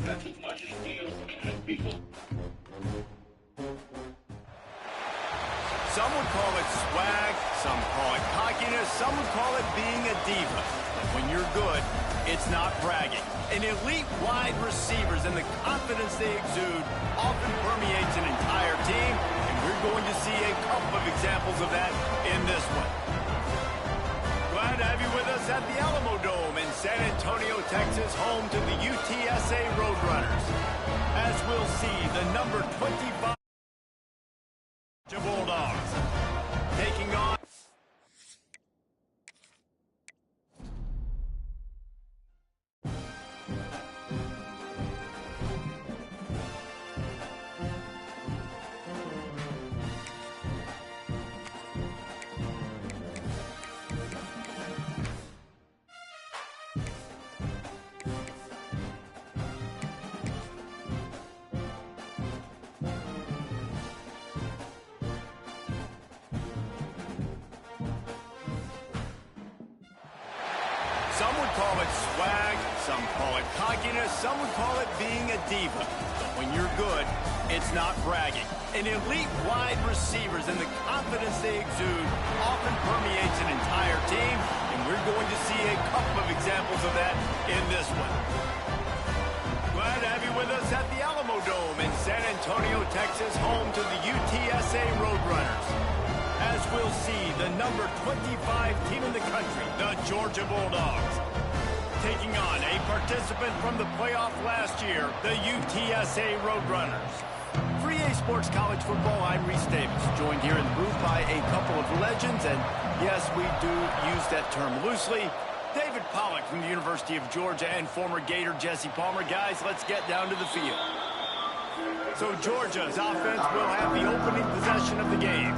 That's as much as steel as people. Some would call it swag, some call it cockiness, some would call it being a diva. But when you're good, it's not bragging. An elite wide receivers and the confidence they exude often permeates an entire team, and we're going to see a couple of examples of that in this one. Glad to have you with us at the Alamo Dome in San Antonio, Texas, home to the UTSA Roadrunners. As we'll see, the number 25 Bulldogs taking on Some would call it swag, some call it cockiness, some would call it being a diva. But when you're good, it's not bragging. An elite wide receivers and the confidence they exude often permeates an entire team, and we're going to see a couple of examples of that in this one. Glad to have you with us at the Alamo Dome in San Antonio, Texas, home to the UTSA Roadrunners. As we'll see, the number 25 team in the country, the Georgia Bulldogs, taking on a participant from the playoff last year, the UTSA Roadrunners. For EA Sports College Football, I'm Reese Davis, joined here in the booth by a couple of legends, and yes, we do use that term loosely. David Pollack from the University of Georgia and former Gator Jesse Palmer. Guys, let's get down to the field. So Georgia's offense will have the opening possession of the game.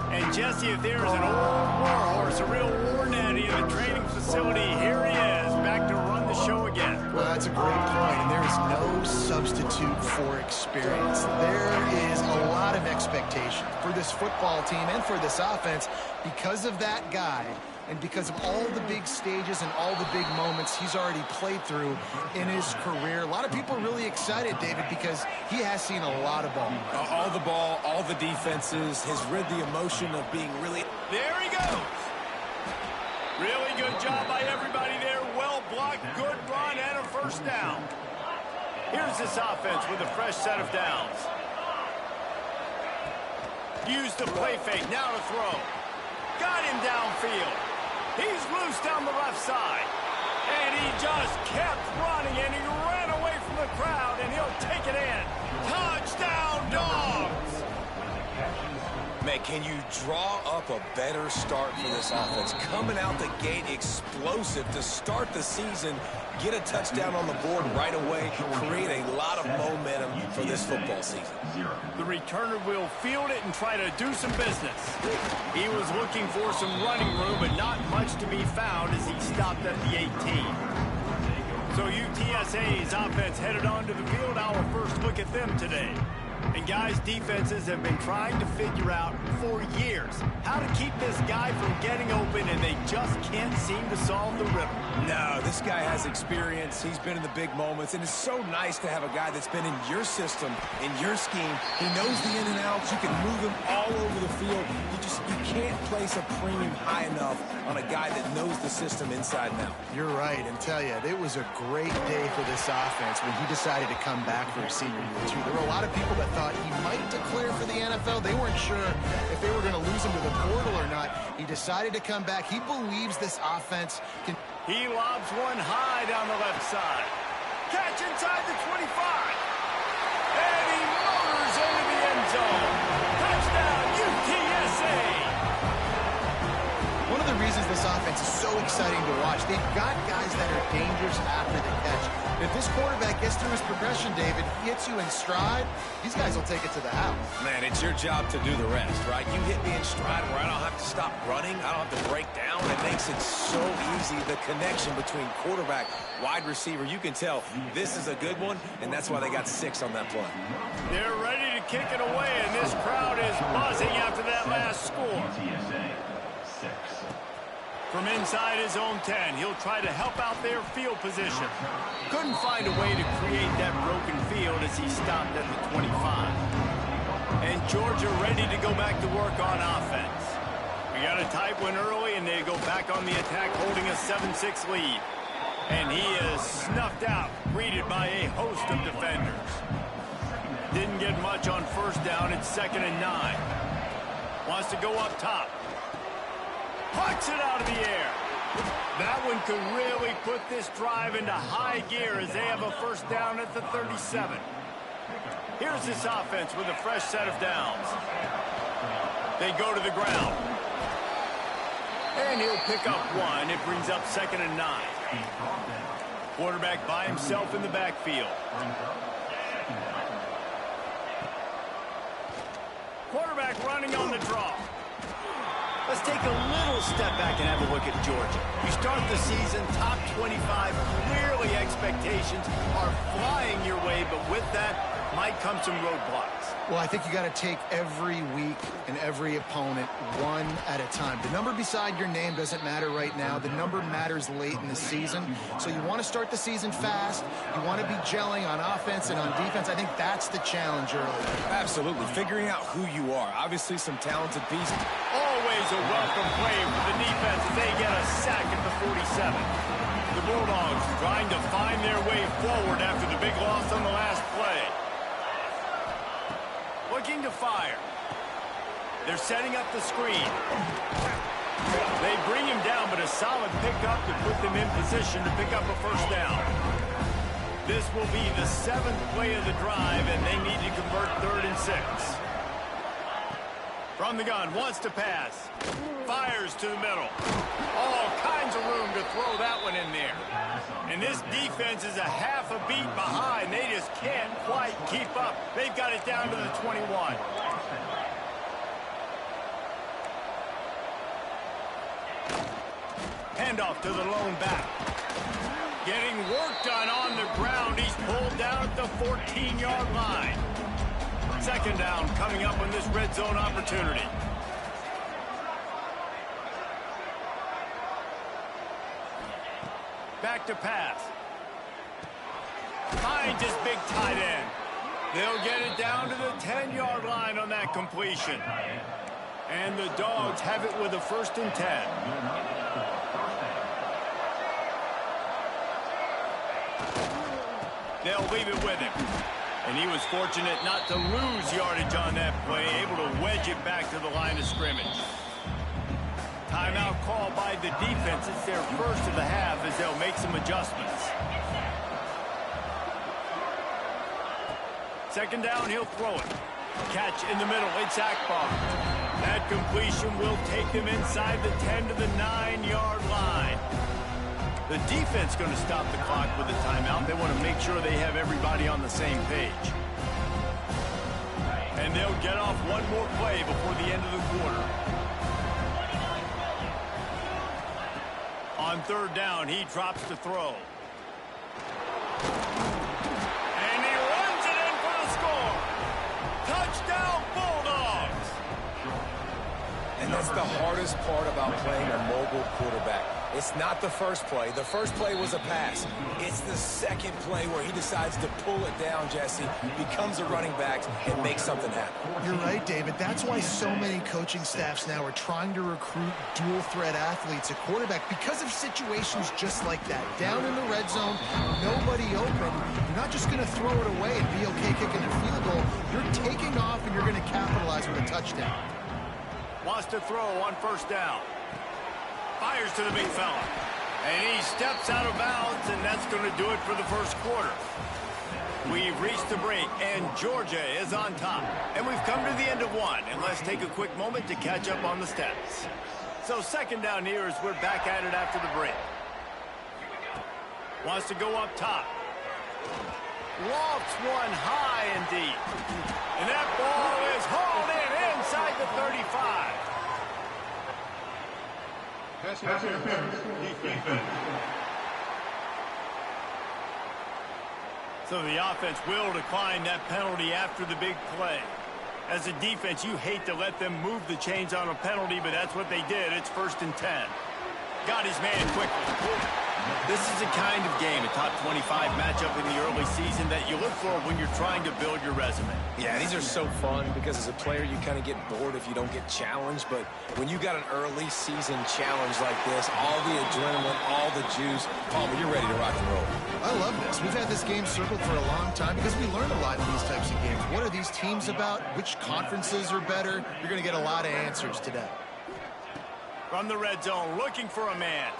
And Jesse, if there's an old war horse, a real war nanny in the training facility, here he is, back to run the show again. Well, that's a great point, and there is no substitute for experience. There is a lot of expectation for this football team and for this offense because of that guy and because of all the big stages and all the big moments he's already played through in his career. A lot of people are really excited, David, because he has seen a lot of ball. All the ball, all the defenses, has rid the emotion of being really... There he goes. Really good job by everybody there. Well blocked, good run, and a first down. Here's this offense with a fresh set of downs. Use the play fake, now to throw. Got him downfield. He's loose down the left side. And he just kept running, and he ran away from the crowd, and he'll take it in. Touchdown, Dogs! Man, can you draw up a better start for this offense? Coming out the gate explosive to start the season, get a touchdown on the board right away, create a lot of momentum for this football season. The returner will field it and try to do some business. He was looking for some running room, but not much to be found as he stopped at the 18. So UTSA's offense headed onto the field. Our first look at them today. And guys, defenses have been trying to figure out for years how to keep this guy from getting open, and they just can't seem to solve the riddle. No, this guy has experience. He's been in the big moments, and it's so nice to have a guy that's been in your system, in your scheme. He knows the in and outs. You can move him all over the field. You can't place a premium high enough on a guy that knows the system inside and out. You're right, and tell you, it was a great day for this offense when he decided to come back for his senior year, too. There were a lot of people that thought he might declare for the NFL. They weren't sure if they were going to lose him to the portal or not. He decided to come back. He believes this offense can... He lobs one high down the left side. Catch inside the 25. And he motors into the end zone. Touchdown, UTSA. One of the reasons this offense is so exciting to watch, they've got guys that are dangerous after the catch. If this quarterback gets through his progression, David, he hits you in stride, these guys will take it to the house. Man, it's your job to do the rest, right? You hit me in stride where I don't have to stop running. I don't have to break down. It makes it so easy, the connection between quarterback, wide receiver. You can tell this is a good one, and that's why they got 6 on that play. They're ready to kick it away, and this crowd is buzzing after that last score. From inside his own 10, he'll try to help out their field position. Couldn't find a way to create that broken field as he stopped at the 25. And Georgia ready to go back to work on offense. We got a tight one early, and they go back on the attack, holding a 7-6 lead. And he is snuffed out, greeted by a host of defenders. Didn't get much on first down. It's 2nd and 9. Wants to go up top. Pucks it out of the air. That one could really put this drive into high gear as they have a first down at the 37. Here's this offense with a fresh set of downs. They go to the ground. And he'll pick up one. It brings up 2nd and 9. Quarterback by himself in the backfield. Quarterback running on the draw. Let's take a little step back and have a look at Georgia. You start the season top 25. Clearly expectations are flying your way, but with that might come some roadblocks. Well, I think you got to take every week and every opponent one at a time. The number beside your name doesn't matter right now. The number matters late in the season. So you want to start the season fast. You want to be gelling on offense and on defense. I think that's the challenge early. Absolutely. Figuring out who you are. Obviously some talented pieces. Always a welcome play for the defense as they get a sack at the 47. The Bulldogs trying to find their way forward after the big loss on the last play. Looking to fire. They're setting up the screen. They bring him down, but a solid pickup to put them in position to pick up a first down. This will be the 7th play of the drive, and they need to convert 3rd and 6. From the gun, wants to pass. Fires to the middle. All kinds of room to throw that one in there. And this defense is a half a beat behind. They just can't quite keep up. They've got it down to the 21. Handoff to the lone back. Getting work done on the ground. He's pulled down at the 14-yard line. 2nd down coming up on this red zone opportunity. Back to pass. Finds his big tight end. They'll get it down to the 10-yard line on that completion. And the Dogs have it with a 1st and 10. They'll leave it with him. And he was fortunate not to lose yardage on that play, able to wedge it back to the line of scrimmage. Timeout call by the defense. It's their first of the half as they'll make some adjustments. 2nd down, he'll throw it. Catch in the middle, it's Akbar. That completion will take them inside the 10 to the 9-yard line. The defense going to stop the clock with a timeout. They want to make sure they have everybody on the same page. And they'll get off one more play before the end of the quarter. On 3rd down, he drops to throw. And he runs it in for the score. Touchdown, Bulldogs. And that's the hardest part about playing a mobile quarterback. It's not the first play. The first play was a pass. It's the 2nd play where he decides to pull it down, Jesse, becomes a running back, and makes something happen. You're right, David. That's why so many coaching staffs now are trying to recruit dual-threat athletes at quarterback because of situations just like that. Down in the red zone, nobody open. You're not just going to throw it away and be okay kicking a field goal. You're taking off, and you're going to capitalize with a touchdown. Wants to throw on 1st down. Fires to the big fella. And he steps out of bounds, and that's going to do it for the 1st quarter. We've reached the break, and Georgia is on top. And we've come to the end of one, and let's take a quick moment to catch up on the stats. So 2nd down here as we're back at it after the break. Wants to go up top. Lofts one high and deep. And that ball is hauled in inside the 35. So the offense will decline that penalty after the big play. As a defense, you hate to let them move the chains on a penalty, but that's what they did. It's 1st and 10. Got his man quickly. This is a kind of game, a top 25 matchup in the early season that you look for when you're trying to build your resume. Yeah, these are so fun because as a player, you kind of get bored if you don't get challenged. But when you got an early season challenge like this, all the adrenaline, all the juice, Palmer, you're ready to rock and roll. I love this. We've had this game circled for a long time because we learn a lot in these types of games. What are these teams about? Which conferences are better? You're going to get a lot of answers today. From the red zone, looking for a man.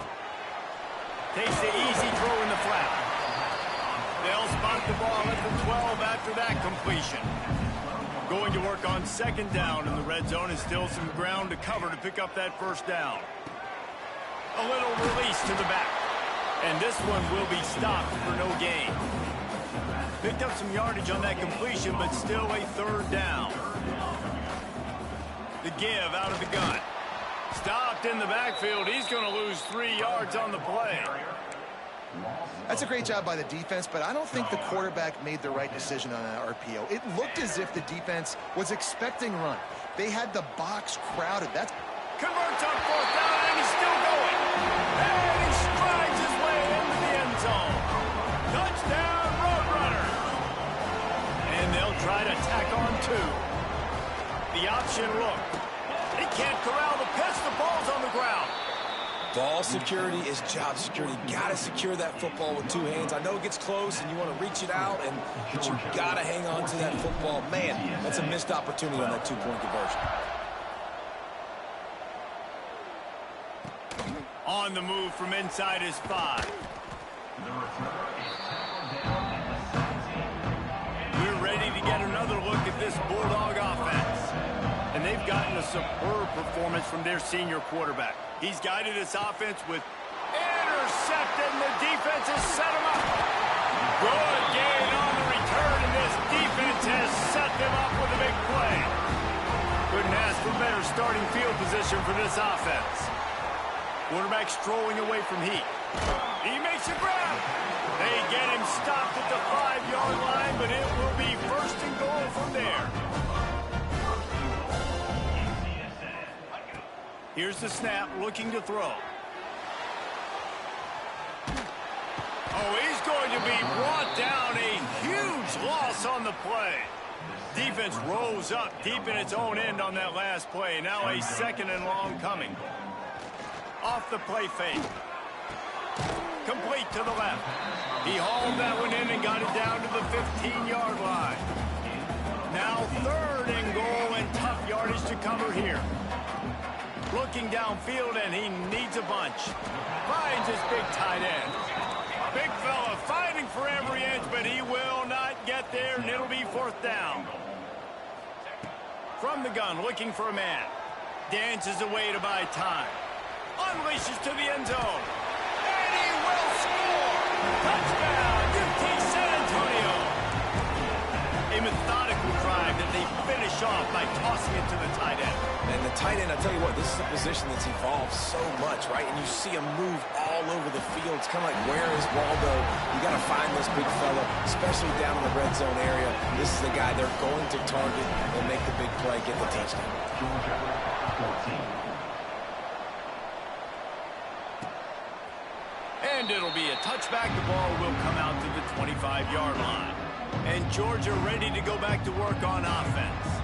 Takes the easy throw in the flat. They'll spot the ball at the 12 after that completion. Going to work on second down in the red zone and still some ground to cover to pick up that first down. A little release to the back. And this one will be stopped for no gain. Picked up some yardage on that completion, but still a third down. The give out of the gun. Stopped in the backfield. He's going to lose 3 yards on the play. That's a great job by the defense, but I don't think the quarterback made the right decision on that RPO. It looked as if the defense was expecting run. They had the box crowded. That's converts on fourth down, and he's still going. And he strides his way into the end zone. Touchdown, Roadrunner. And they'll try to tack on 2. The option look. They can't corral the pitch. The ball's on the ground. Ball security is job security. Got to secure that football with 2 hands. I know it gets close and you want to reach it out, but you got to hang on to that football. Man, that's a missed opportunity on that 2-point conversion. On the move from inside his 5. We're ready to get another look at this Bulldog offense. And they've gotten a superb performance from their senior quarterback. He's guided this offense with intercepted, and the defense has set him up. Good gain on the return, and this defense has set them up with a big play. Couldn't ask for better starting field position for this offense. Quarterback strolling away from heat. He makes a grab. They get him stopped at the 5-yard line, but it will be first and goal from there. Here's the snap, looking to throw. Oh, he's going to be brought down. A huge loss on the play. Defense rose up deep in its own end on that last play. Now a 2nd and long coming. Off the play fake. Complete to the left. He hauled that one in and got it down to the 15-yard line. Now 3rd and goal, and tough yardage to cover here. Looking downfield, and he needs a bunch. Finds his big tight end. Big fella fighting for every inch, but he will not get there, and it'll be 4th down. From the gun, looking for a man. Dances away to buy time. Unleashes to the end zone. And he will score! Touchdown, UT San Antonio! A methodical drive that they finish off by tossing it to the tight end. And the tight end, I tell you what, this is a position that's evolved so much, right? And you see him move all over the field. It's kind of like, where is Waldo? You got to find this big fella, especially down in the red zone area. This is the guy they're going to target and make the big play, get the touchdown. And it'll be a touchback. The ball will come out to the 25-yard line. And Georgia ready to go back to work on offense.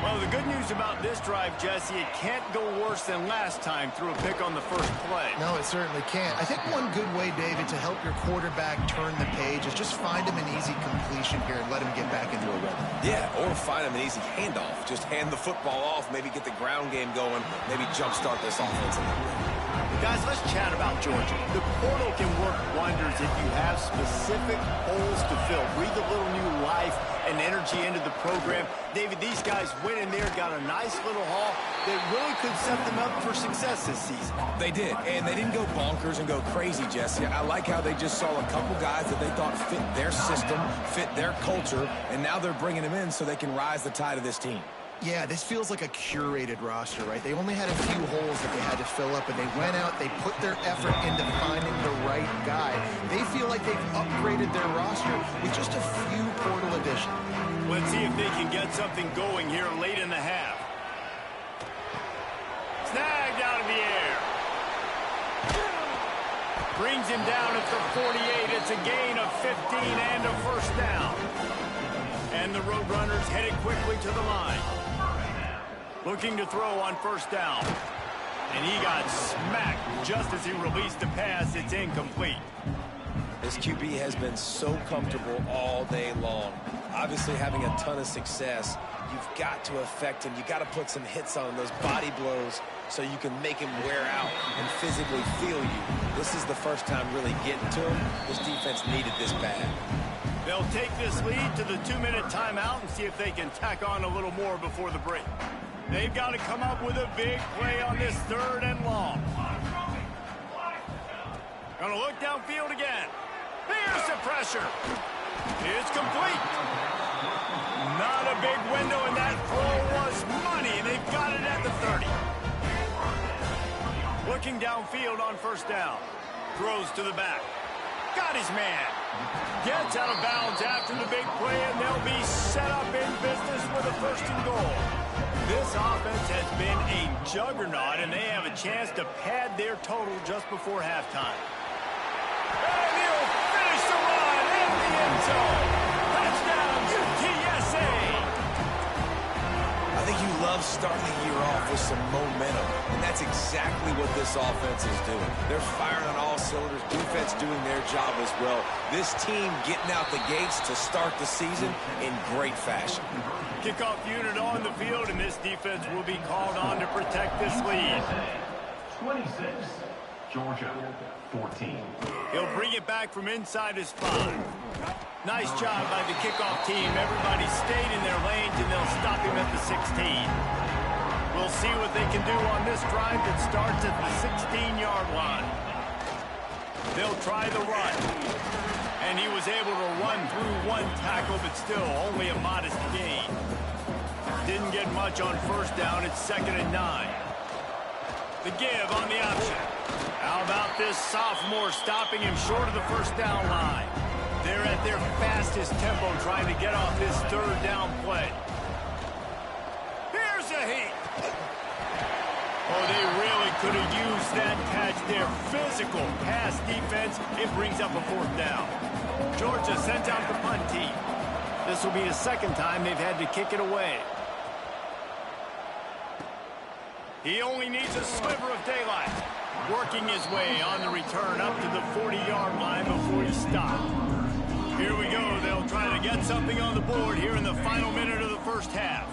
Well, the good news about this drive, Jesse, it can't go worse than last time through a pick on the first play. No, it certainly can't. I think one good way, David, to help your quarterback turn the page is just find him an easy completion here and let him get back into a rhythm. Yeah, or find him an easy handoff. Just hand the football off, maybe get the ground game going, maybe jumpstart this offense a little bit. Guys, let's chat about Georgia. The portal can work wonders if you have specific holes to fill. Breathe a little new life and energy into the program. David, these guys went in there, got a nice little haul that really could set them up for success this season. They did, and they didn't go bonkers and go crazy, Jesse. I like how they just saw a couple guys that they thought fit their system, fit their culture, and now they're bringing them in so they can rise the tide of this team. Yeah, this feels like a curated roster, right? They only had a few holes that they had to fill up, and they went out, they put their effort into finding the right guy. They feel like they've upgraded their roster with just a few portal additions. Let's see if they can get something going here late in the half. Snagged out of the air. Brings him down at the 48. It's a gain of 15 and a first down. And the Roadrunners headed quickly to the line. Looking to throw on first down. And he got smacked just as he released the pass. It's incomplete. This QB has been so comfortable all day long. Obviously having a ton of success. You've got to affect him. You've got to put some hits on those body blows so you can make him wear out and physically feel you. This is the first time really getting to him. This defense needed this bad. They'll take this lead to the 2-minute timeout and see if they can tack on a little more before the break. They've got to come up with a big play on this 3rd and long. Gonna look downfield again. Here's the pressure. It's complete. Not a big window, and that throw was money, and they've got it at the 30. Looking downfield on first down. Throws to the back. Got his man. Gets out of bounds after the big play, and they'll be set up in business with a 1st and goal. This offense has been a juggernaut, and they have a chance to pad their total just before halftime. And he'll finish the run in the end zone. Touchdown, UTSA. I think you love starting the year off with some momentum, and that's exactly what this offense is doing. They're firing on all cylinders, defense doing their job as well. This team getting out the gates to start the season in great fashion. Kickoff unit on the field, and this defense will be called on to protect this lead. 26, Georgia, 14. He'll bring it back from inside his 5. Nice job by the kickoff team. Everybody stayed in their lanes, and they'll stop him at the 16. We'll see what they can do on this drive that starts at the 16-yard line. They'll try the run. And he was able to run through 1 tackle, but still only a modest gain. Didn't get much on first down. It's 2nd and 9. The give on the option. How about this sophomore stopping him short of the first down line? They're at their fastest tempo trying to get off this 3rd down play. Here's a heat. Oh, they really could have used that catch. Their physical pass defense, it brings up a 4th down. Georgia sends out the punt team. This will be the 2nd time they've had to kick it away. He only needs a sliver of daylight. Working his way on the return up to the 40-yard line before he stopped. Here we go. They'll try to get something on the board here in the final minute of the first half.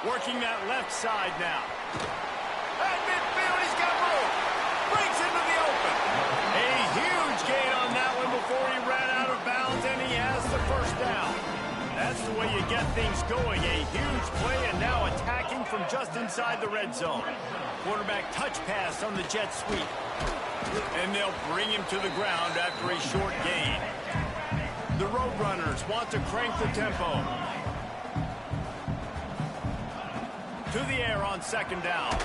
Working that left side now. At midfield, he's got room. Breaks into the open. A huge gain on that one before he ran out of bounds, and he has the first down. That's the way you get things going. A huge play, and now attacking from just inside the red zone. Quarterback touch pass on the jet sweep. And they'll bring him to the ground after a short gain. The Roadrunners want to crank the tempo. To the air on 2nd down.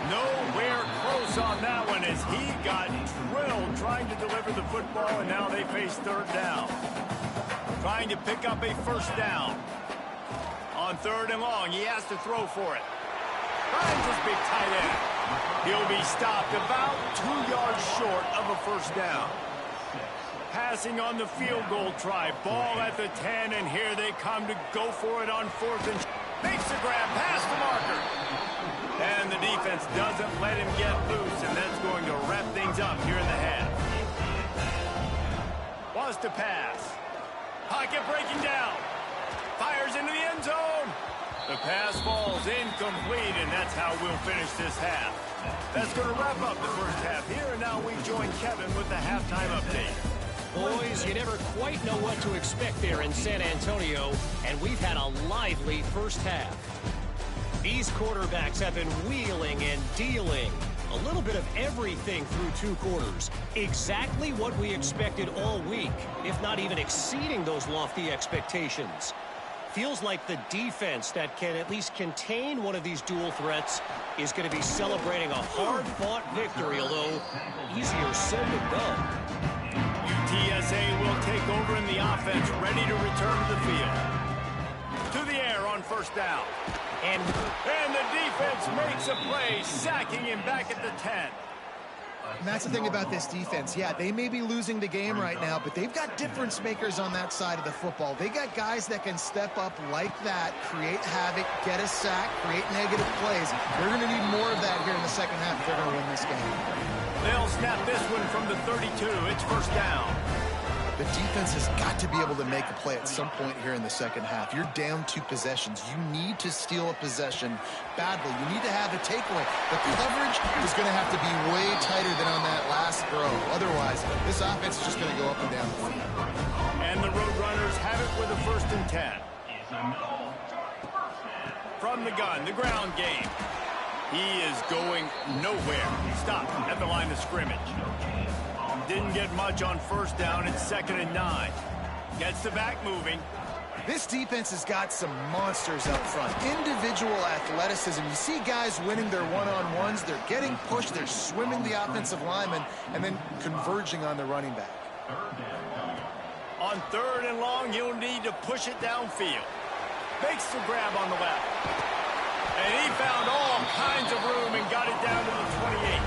Nowhere close on that one as he got drilled trying to deliver the football, and now they face 3rd down. Trying to pick up a first down. On 3rd and long, he has to throw for it. Finds his big tight end. He'll be stopped about 2 yards short of a first down. Passing on the field goal try. Ball at the 10, and here they come to go for it on 4th and makes the grab past the marker. And the defense doesn't let him get loose, and that's going to wrap things up here in the half. Wants to pass. Pocket breaking down. Fires into the end zone. The pass falls incomplete, and that's how we'll finish this half. That's going to wrap up the first half here, and now we join Kevin with the halftime update. Boys, you never quite know what to expect there in San Antonio, and we've had a lively first half. These quarterbacks have been wheeling and dealing. A little bit of everything through 2 quarters. Exactly what we expected all week, if not even exceeding those lofty expectations. Feels like the defense that can at least contain one of these dual threats is going to be celebrating a hard-fought victory, although easier said than done. UTSA will take over in the offense, ready to return to the field. To the air on first down. And the defense makes a play, sacking him back at the 10. And that's the thing about this defense. Yeah, they may be losing the game right now, but they've got difference makers on that side of the football. They got guys that can step up like that, create havoc, get a sack, create negative plays. They're going to need more of that here in the second half if they're going to win this game. They'll snap this one from the 32. It's first down. The defense has got to be able to make a play at some point here in the second half. You're down 2 possessions. You need to steal a possession badly. You need to have a takeaway. The coverage is going to have to be way tighter than on that last throw. Otherwise, this offense is just going to go up and down the field. And the Roadrunners have it with a 1st and 10. From the gun, the ground game. He is going nowhere. Stop at the line of scrimmage. Didn't get much on first down. It's 2nd and 9. Gets the back moving. This defense has got some monsters up front. Individual athleticism. You see guys winning their one-on-ones. They're getting pushed. They're swimming the offensive lineman and then converging on the running back. On 3rd and long, he'll need to push it downfield. Makes the grab on the left. And he found all kinds of room and got it down to the 28.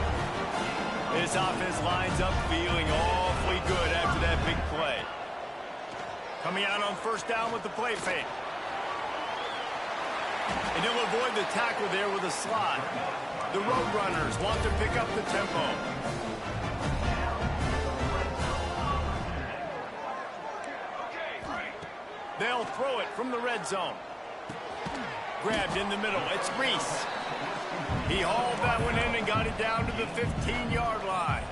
This offense lines up feeling awfully good after that big play. Coming out on first down with the play fake. And he'll avoid the tackle there with a slide. The Roadrunners want to pick up the tempo. They'll throw it from the red zone. Grabbed in the middle. It's Reese. He hauled that one in and got it down to the 15-yard line.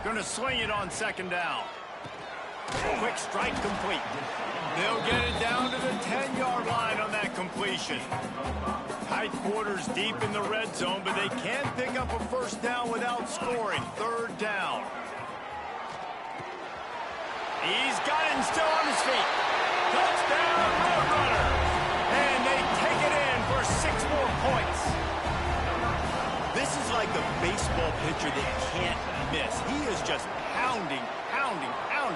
Going to swing it on 2nd down. Quick strike complete. They'll get it down to the 10-yard line on that completion. Tight quarters deep in the red zone, but they can't pick up a first down without scoring. 3rd down. He's got it and still on his feet. Touchdown, Roadrunner. And they take it in for 6 more points. This is like a baseball pitcher that can't miss. He is just pounding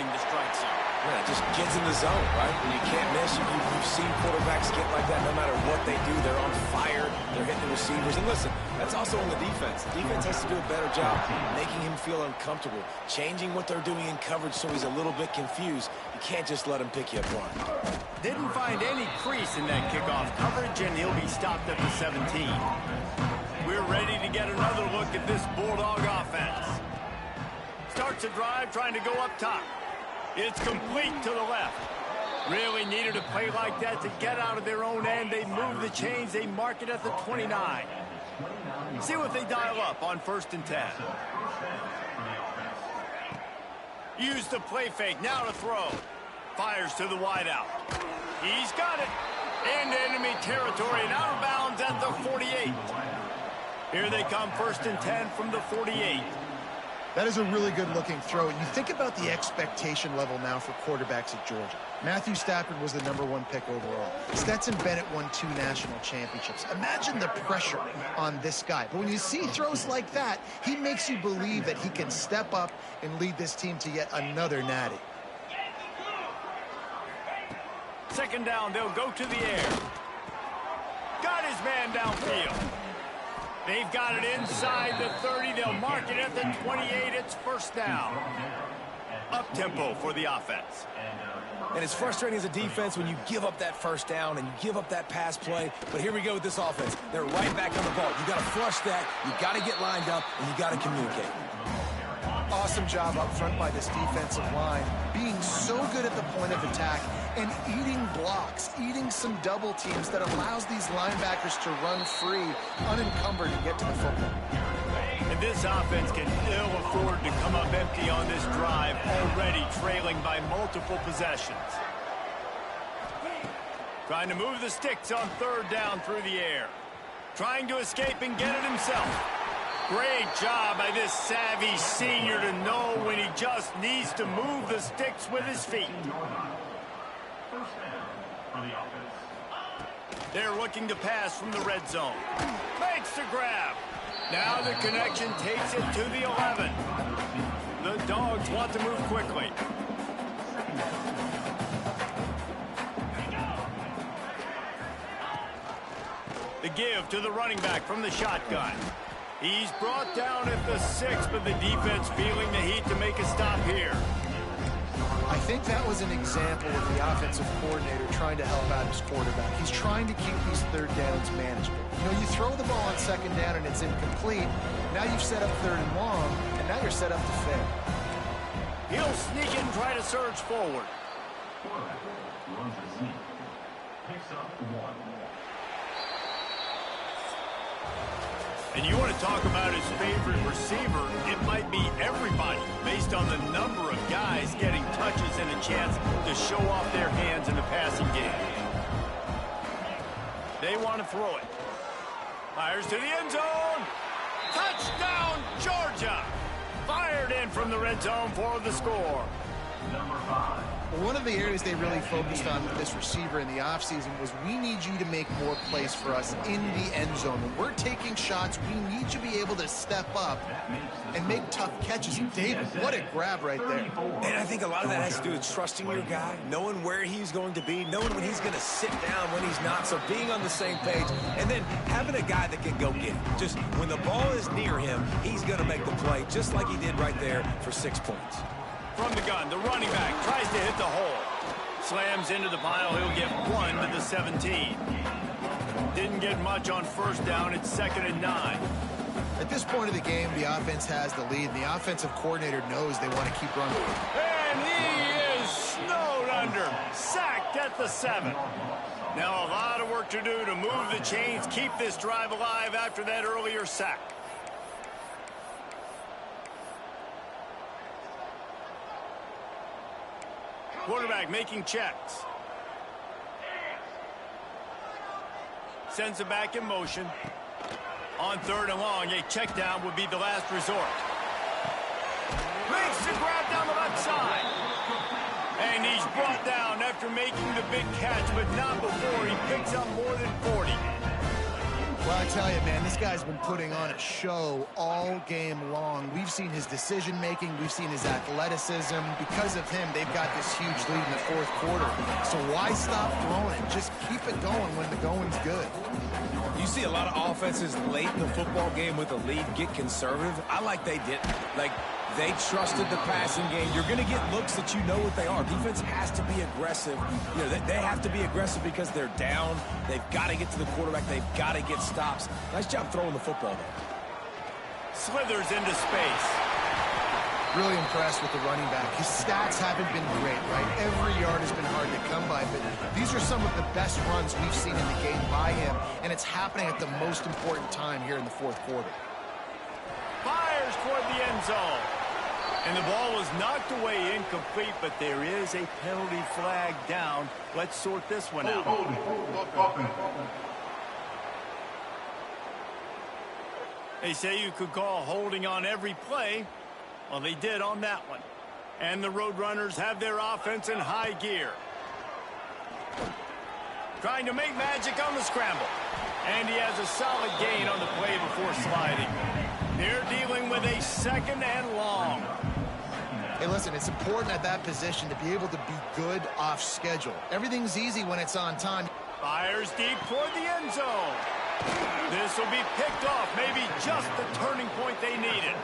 the strike zone. Yeah, it just gets in the zone, right? When you can't miss, you've seen quarterbacks get like that no matter what they do. They're on fire. They're hitting the receivers. And listen, that's also on the defense. The defense has to do a better job making him feel uncomfortable, changing what they're doing in coverage so he's a little bit confused. You can't just let him pick you apart. Didn't find any crease in that kickoff coverage, and he'll be stopped at the 17. We're ready to get another look at this Bulldog offense. Starts a drive trying to go up top. It's complete to the left. Really needed a play like that to get out of their own end. They move the chains. They mark it at the 29. See what they dial up on 1st and 10. Use the play fake. Now to throw. Fires to the wideout. He's got it. Into enemy territory and out of bounds at the 48. Here they come, 1st and 10 from the 48. That is a really good-looking throw. And you think about the expectation level now for quarterbacks at Georgia. Matthew Stafford was the #1 pick overall. Stetson Bennett won 2 national championships. Imagine the pressure on this guy. But when you see throws like that, he makes you believe that he can step up and lead this team to yet another natty. 2nd down, they'll go to the air. Got his man downfield. They've got it inside the 30. They'll mark it at the 28. It's 1st down. Up-tempo for the offense. And it's frustrating as a defense when you give up that first down and you give up that pass play. But here we go with this offense. They're right back on the ball. You got to flush that. You got to get lined up, and you got to communicate. Awesome job up front by this defensive line, being so good at the point of attack and eating blocks, eating some double teams that allows these linebackers to run free, unencumbered, and get to the football. And this offense can ill afford to come up empty on this drive, already trailing by multiple possessions. Trying to move the sticks on 3rd down through the air. Trying to escape and get it himself. Great job by this savvy senior to know when he just needs to move the sticks with his feet. They're looking to pass from the red zone. Makes the grab. Now the connection takes it to the 11. The Dogs want to move quickly. The The give to the running back from the shotgun. He's brought down at the 6, but the defense feeling the heat to make a stop here. I think that was an example of the offensive coordinator trying to help out his quarterback. He's trying to keep these third downs manageable. You know, you throw the ball on second down and it's incomplete. Now you've set up third and long, and now you're set up to fail. He'll sneak in and try to surge forward. Quarterback runs a sneak. Picks up 1. And you want to talk about his favorite receiver, it might be everybody, based on the number of guys getting touches and a chance to show off their hands in the passing game. They want to throw it. Fires to the end zone. Touchdown, Georgia! Fired in from the red zone for the score. Number 5. Well, one of the areas they really focused on with this receiver in the offseason was we need you to make more plays for us in the end zone. When we're taking shots, we need you to be able to step up and make tough catches. And David, what a grab right there. And I think a lot of that has to do with trusting your guy, knowing where he's going to be, knowing when he's going to sit down, when he's not, so being on the same page, and then having a guy that can go get it. Just when the ball is near him, he's going to make the play, just like he did right there for 6 points. From the gun, the running back tries to hit the hole. Slams into the pile. He'll get 1 to the 17. Didn't get much on first down. It's 2nd and 9. At this point of the game, the offense has the lead, and the offensive coordinator knows they want to keep running. And he is snowed under. Sacked at the 7. Now a lot of work to do to move the chains, keep this drive alive after that earlier sack. Quarterback making checks. Sends it back in motion. On 3rd and long, a check down would be the last resort. Makes the grab down the left side. And he's brought down after making the big catch, but not before he picks up more than 40. Well, I tell you, man, this guy's been putting on a show all game long. We've seen his decision-making. We've seen his athleticism. Because of him, they've got this huge lead in the 4th quarter. So why stop throwing it? Just keep it going when the going's good. You see a lot of offenses late in the football game with a lead get conservative. I like they didn't. Like, they trusted the passing game. You're going to get looks that you know what they are. Defense has to be aggressive. You know, they have to be aggressive because they're down. They've got to get to the quarterback. They've got to get stops. Nice job throwing the football, though. Slithers into space. Really impressed with the running back. His stats haven't been great, right? Every yard has been hard to come by, but these are some of the best runs we've seen in the game by him, and it's happening at the most important time here in the 4th quarter. Fires toward the end zone. And the ball was knocked away incomplete, but there is a penalty flag down. Let's sort this one out. They say you could call holding on every play. Well, they did on that one. And the Roadrunners have their offense in high gear. Trying to make magic on the scramble. And he has a solid gain on the play before sliding. They're dealing with a 2nd and long. Hey, listen, it's important at that position to be able to be good off schedule. Everything's easy when it's on time. Fires deep toward the end zone. This will be picked off, maybe just the turning point they needed.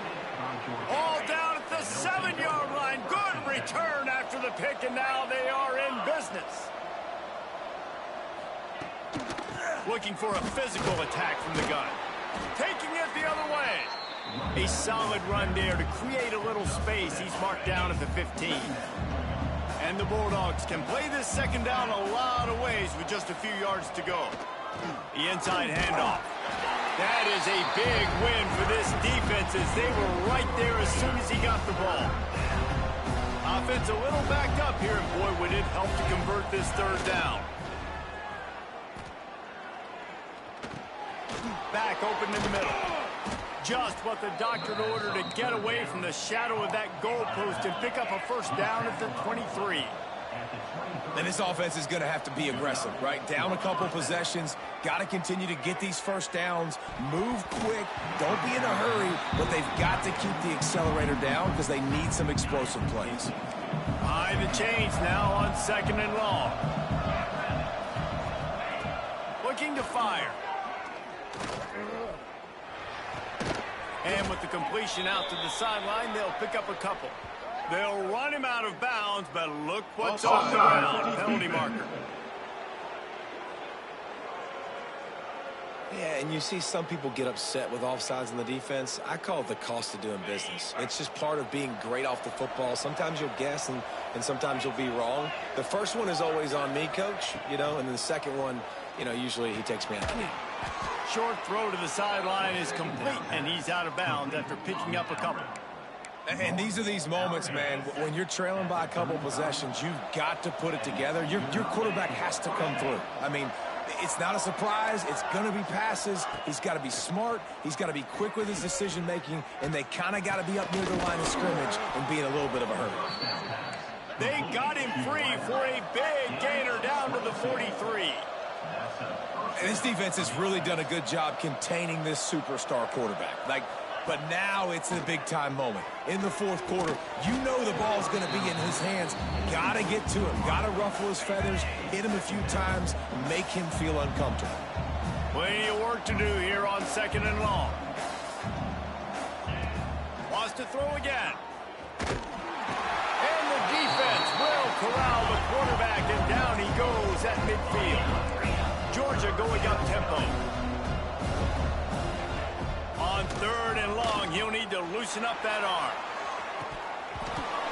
All down at the 7-yard line. Good return after the pick, and now they are in business. Looking for a physical attack from the gun. Taking it the other way. A solid run there to create a little space. He's marked down at the 15. And the Bulldogs can play this 2nd down a lot of ways with just a few yards to go. The inside handoff. That is a big win for this defense as they were right there as soon as he got the ball. Offense a little backed up here, and boy, would it help to convert this 3rd down. Back open in the middle. Just what the doctor ordered to get away from the shadow of that goalpost and pick up a 1st down at the 23. And this offense is going to have to be aggressive, right? Down a couple possessions. Got to continue to get these 1st downs. Move quick. Don't be in a hurry. But they've got to keep the accelerator down because they need some explosive plays. Behind the chains now on 2nd and long. Looking to fire. And with the completion out to the sideline, they'll pick up a couple. They'll run him out of bounds, but look what's on the ground. Penalty marker. Yeah, and you see some people get upset with offsides in the defense. I call it the cost of doing business. It's just part of being great off the football. Sometimes you'll guess and sometimes you'll be wrong. The first one is always on me, Coach, and then the second one, usually he takes me out. Short throw to the sideline is complete, and he's out of bounds after picking up a couple. And these are these moments, man, when you're trailing by a couple possessions, you've got to put it together. Your quarterback has to come through. I mean, it's not a surprise. It's going to be passes. He's got to be smart. He's got to be quick with his decision-making, and they kind of got to be up near the line of scrimmage and be in a little bit of a hurry. They got him free for a big gainer down to the 43. And this defense has really done a good job containing this superstar quarterback. But now it's a big-time moment. In the fourth quarter, the ball's going to be in his hands. Got to get to him. Got to ruffle his feathers, hit him a few times, make him feel uncomfortable. Plenty of work to do here on 2nd and long. Wants to throw again. And the defense will corral the quarterback, and down he goes at midfield. Georgia going up tempo. On 3rd and long, he'll need to loosen up that arm.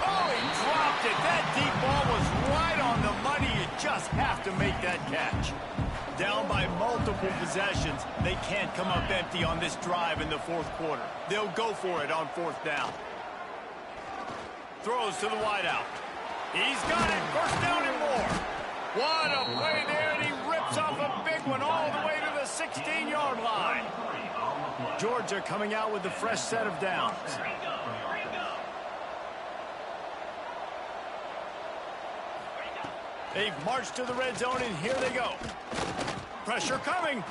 Oh, he dropped it. That deep ball was right on the money. You just have to make that catch. Down by multiple possessions, they can't come up empty on this drive in the fourth quarter. They'll go for it on 4th down. Throws to the wideout. He's got it. 1st down and more. What a play there, and he rips off a big one all the way to the 16-yard line. Georgia coming out with a fresh set of downs. They've marched to the red zone, and here they go. Pressure coming.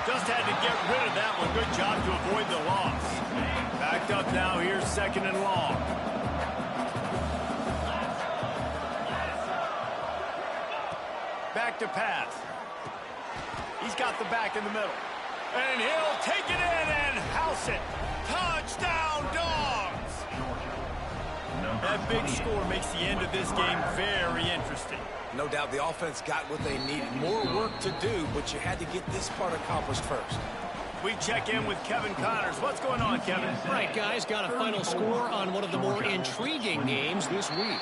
Just had to get rid of that one. Good job to avoid the loss. Backed up now. Here's 2nd and long. Back to pass. He's got the back in the middle. And he'll take it in and house it. Touchdown, Dogs! That big score makes the end of this game very interesting. No doubt the offense got what they needed. More work to do, but you had to get this part accomplished first. We check in with Kevin Connors. What's going on, Kevin? All right, guys, got a final score on one of the more intriguing games this week.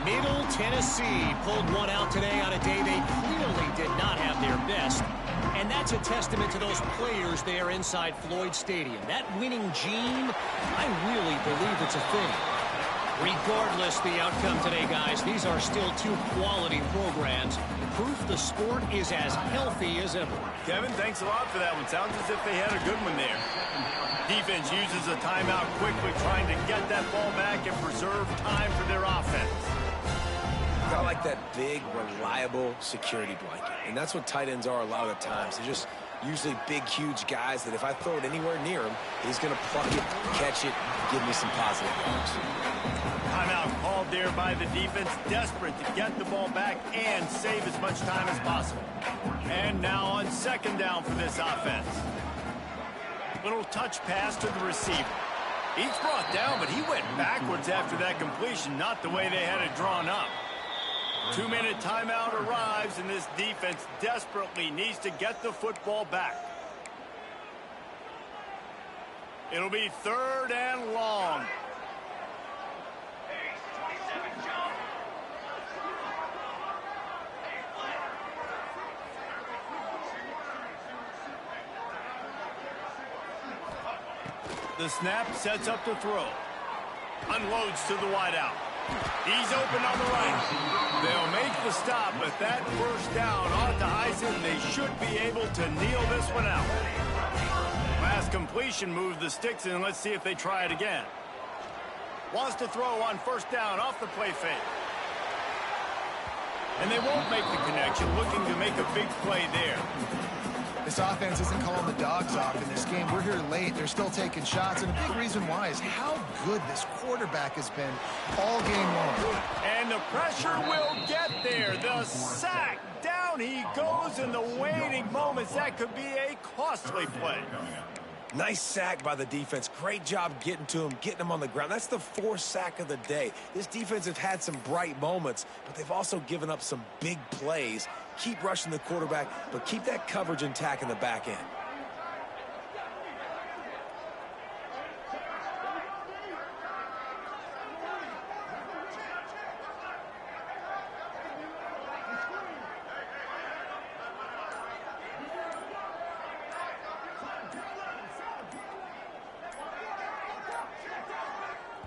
Middle Tennessee pulled one out today on a day they clearly did not have their best. And that's a testament to those players there inside Floyd Stadium. That winning gene, I really believe it's a thing. Regardless the outcome today, guys, these are still two quality programs. Proof the sport is as healthy as ever. Kevin, thanks a lot for that one. Sounds as if they had a good one there. Defense uses a timeout quickly, trying to get that ball back and preserve time for their offense. I like that big, reliable security blanket. And that's what tight ends are a lot of the times. They're just usually big, huge guys that if I throw it anywhere near him, he's going to pluck it, catch it, give me some positive yards. Timeout called there by the defense, desperate to get the ball back and save as much time as possible. And now on 2nd down for this offense. Little touch pass to the receiver. He's brought down, but he went backwards after that completion, not the way they had it drawn up. 2-minute timeout arrives, and this defense desperately needs to get the football back. It'll be 3rd and long. The snap sets up the throw. Unloads to the wideout. He's open on the right. They'll make the stop, but that 1st down ought to ice it, and they should be able to kneel this one out. Last completion moved the sticks in. Let's see if they try it again. Wants to throw on 1st down off the play fake. And they won't make the connection, looking to make a big play there. This offense isn't calling the dogs off in this game. We're here late. They're still taking shots. And a big reason why is how good this quarterback has been all game long. And the pressure will get there. The sack. Down he goes in the waning moments. That could be a costly play. Nice sack by the defense. Great job getting to him, getting him on the ground. That's the 4th sack of the day. This defense has had some bright moments, but they've also given up some big plays. Keep rushing the quarterback, but keep that coverage intact in the back end.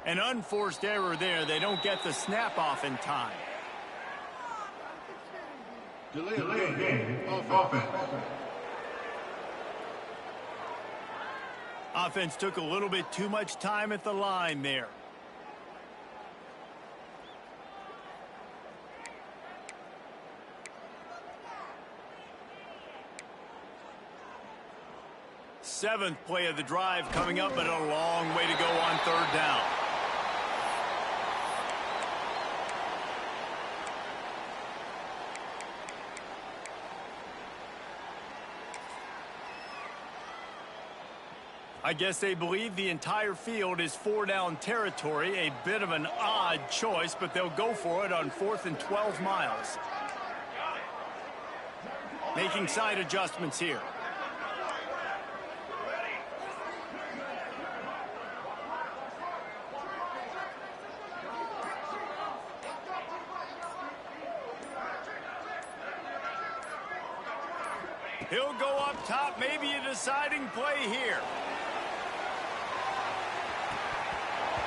An unforced error there. They don't get the snap off in time. Delay game. Offense. Offense took a little bit too much time at the line there. Seventh play of the drive coming up, but a long way to go on 3rd down. I guess they believe the entire field is 4-down territory. A bit of an odd choice, but they'll go for it on 4th and 12 miles. Making side adjustments here. He'll go up top, maybe a deciding play here.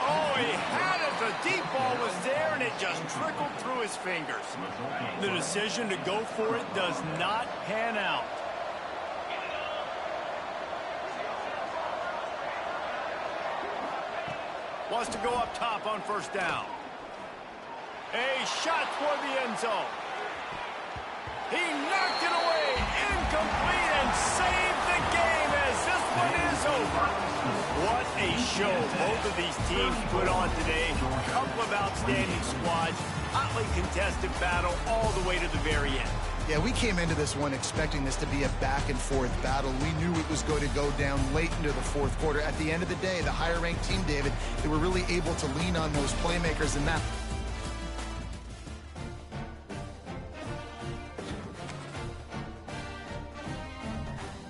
Oh, he had it. The deep ball was there, and it just trickled through his fingers. The decision to go for it does not pan out. Wants to go up top on 1st down. A shot toward the end zone. He knocked it away, incomplete, and saved the game as this one is over. What a show both of these teams put on today. A couple of outstanding squads, hotly contested battle all the way to the very end. Yeah, we came into this one expecting this to be a back-and-forth battle. We knew it was going to go down late into the 4th quarter. At the end of the day, the higher-ranked team, David, they were really able to lean on those playmakers, and that